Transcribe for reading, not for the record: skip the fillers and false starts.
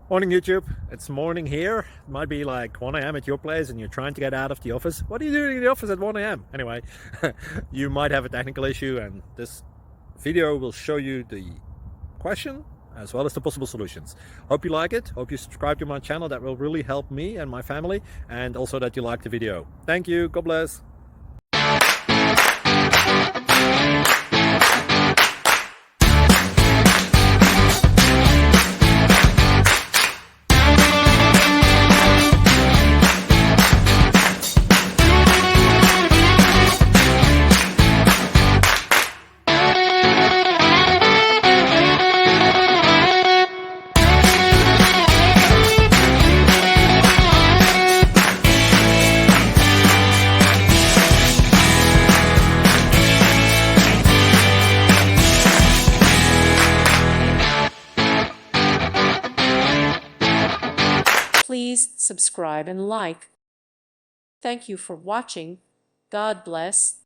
Morning YouTube, it's morning here. It might be like 1 a.m. at your place and you're trying to get out of the office. What are you doing in the office at 1 a.m.? Anyway, you might have a technical issue and this video will show you the question as well as the possible solutions. Hope you like it, hope you subscribe to my channel. That will really help me and my family, and also that you like the video. Thank you, God bless. Please subscribe and like. Thank you for watching. God bless.